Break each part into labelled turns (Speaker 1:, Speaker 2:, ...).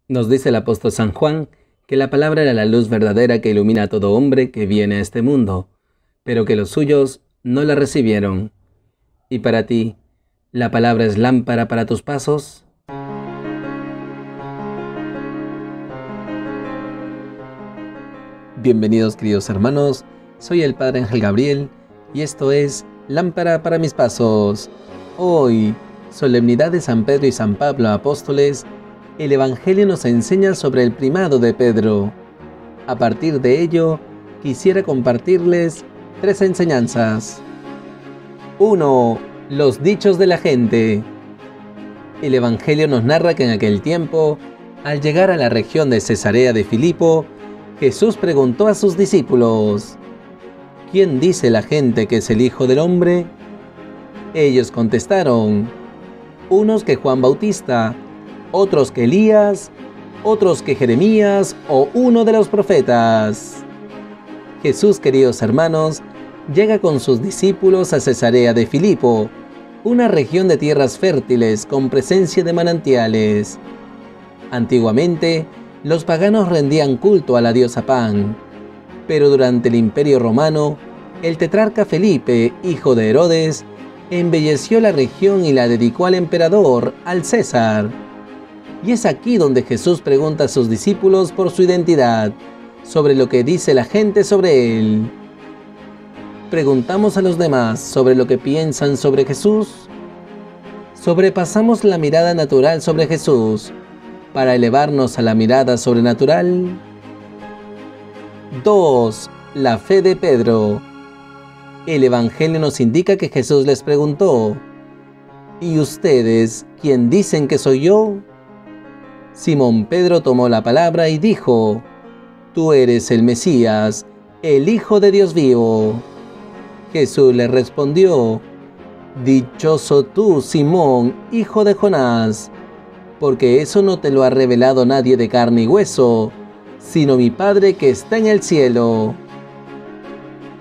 Speaker 1: Nos dice el apóstol San Juan que la palabra era la luz verdadera que ilumina a todo hombre que viene a este mundo, pero que los suyos no la recibieron. ¿Y para ti, la palabra es lámpara para tus pasos? Bienvenidos, queridos hermanos, soy el Padre Ángel Gabriel y esto es Lámpara para mis pasos. Hoy, solemnidad de San Pedro y San Pablo apóstoles, el Evangelio nos enseña sobre el primado de Pedro. A partir de ello, quisiera compartirles 3 enseñanzas. 1. Los dichos de la gente. El Evangelio nos narra que en aquel tiempo, al llegar a la región de Cesarea de Filipo, Jesús preguntó a sus discípulos: ¿Quién dice la gente que es el Hijo del Hombre? Ellos contestaron: unos que Juan Bautista, otros que Elías, otros que Jeremías o uno de los profetas. Jesús, queridos hermanos, llega con sus discípulos a Cesarea de Filipo, una región de tierras fértiles con presencia de manantiales. Antiguamente, los paganos rendían culto a la diosa Pan, pero durante el Imperio Romano, el tetrarca Felipe, hijo de Herodes, embelleció la región y la dedicó al emperador, al César. Y es aquí donde Jesús pregunta a sus discípulos por su identidad, sobre lo que dice la gente sobre él. ¿Preguntamos a los demás sobre lo que piensan sobre Jesús? ¿Sobrepasamos la mirada natural sobre Jesús para elevarnos a la mirada sobrenatural? 2. La fe de Pedro. El Evangelio nos indica que Jesús les preguntó: ¿y ustedes quién dicen que soy yo? Simón Pedro tomó la palabra y dijo: Tú eres el Mesías, el Hijo de Dios vivo. Jesús le respondió: Dichoso tú, Simón, hijo de Jonás, porque eso no te lo ha revelado nadie de carne y hueso, sino mi Padre que está en el cielo.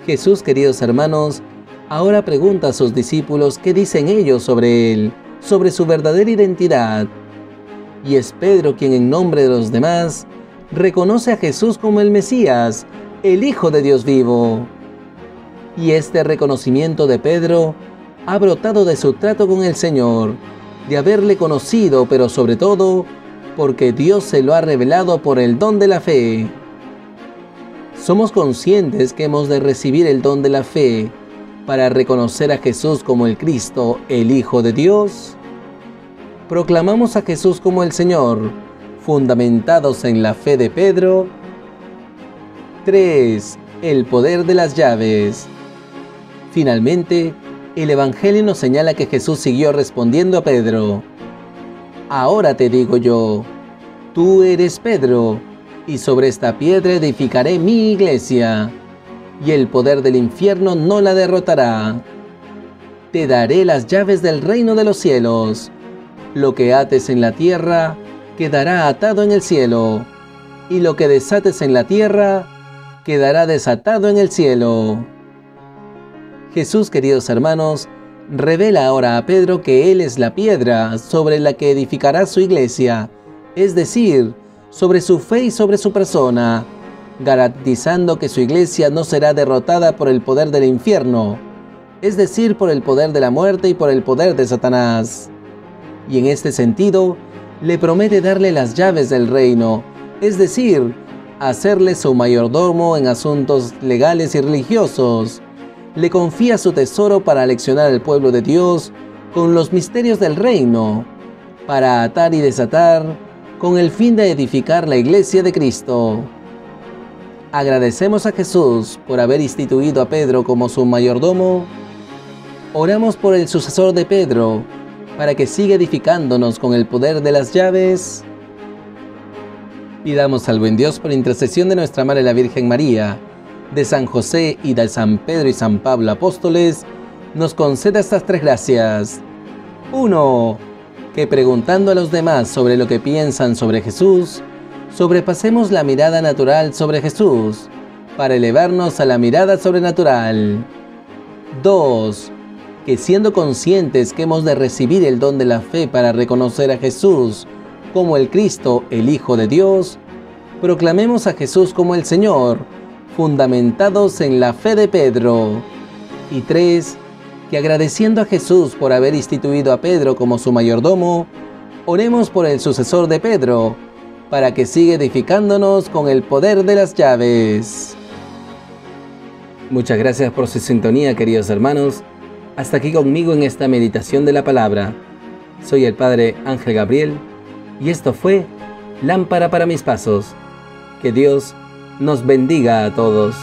Speaker 1: Jesús, queridos hermanos, ahora pregunta a sus discípulos qué dicen ellos sobre él, sobre su verdadera identidad. Y es Pedro quien en nombre de los demás reconoce a Jesús como el Mesías, el Hijo de Dios vivo. Y este reconocimiento de Pedro ha brotado de su trato con el Señor, de haberle conocido, pero sobre todo, porque Dios se lo ha revelado por el don de la fe. ¿Somos conscientes que hemos de recibir el don de la fe para reconocer a Jesús como el Cristo, el Hijo de Dios? ¿Proclamamos a Jesús como el Señor, fundamentados en la fe de Pedro? 3. El poder de las llaves. Finalmente, el Evangelio nos señala que Jesús siguió respondiendo a Pedro: Ahora te digo yo, tú eres Pedro, y sobre esta piedra edificaré mi iglesia, y el poder del infierno no la derrotará. Te daré las llaves del reino de los cielos. Lo que ates en la tierra quedará atado en el cielo, y lo que desates en la tierra quedará desatado en el cielo. Jesús, queridos hermanos, revela ahora a Pedro que él es la piedra sobre la que edificará su iglesia, es decir, sobre su fe y sobre su persona, garantizando que su iglesia no será derrotada por el poder del infierno, es decir, por el poder de la muerte y por el poder de Satanás. Y en este sentido, le promete darle las llaves del reino, es decir, hacerle su mayordomo en asuntos legales y religiosos. Le confía su tesoro para leccionar al pueblo de Dios con los misterios del reino, para atar y desatar, con el fin de edificar la iglesia de Cristo. Agradecemos a Jesús por haber instituido a Pedro como su mayordomo. Oramos por el sucesor de Pedro, para que siga edificándonos con el poder de las llaves. Pidamos al buen Dios, por intercesión de nuestra Madre la Virgen María, de San José y de San Pedro y San Pablo apóstoles, nos conceda estas 3 gracias. 1. Que preguntando a los demás sobre lo que piensan sobre Jesús, sobrepasemos la mirada natural sobre Jesús, para elevarnos a la mirada sobrenatural. 2. Que siendo conscientes que hemos de recibir el don de la fe para reconocer a Jesús como el Cristo, el Hijo de Dios, proclamemos a Jesús como el Señor, fundamentados en la fe de Pedro. Y 3. Que agradeciendo a Jesús por haber instituido a Pedro como su mayordomo, oremos por el sucesor de Pedro, para que siga edificándonos con el poder de las llaves. Muchas gracias por su sintonía, queridos hermanos. Hasta aquí conmigo en esta meditación de la palabra. Soy el Padre Ángel Gabriel, y esto fue Lámpara para mis pasos. Que Dios nos bendiga a todos.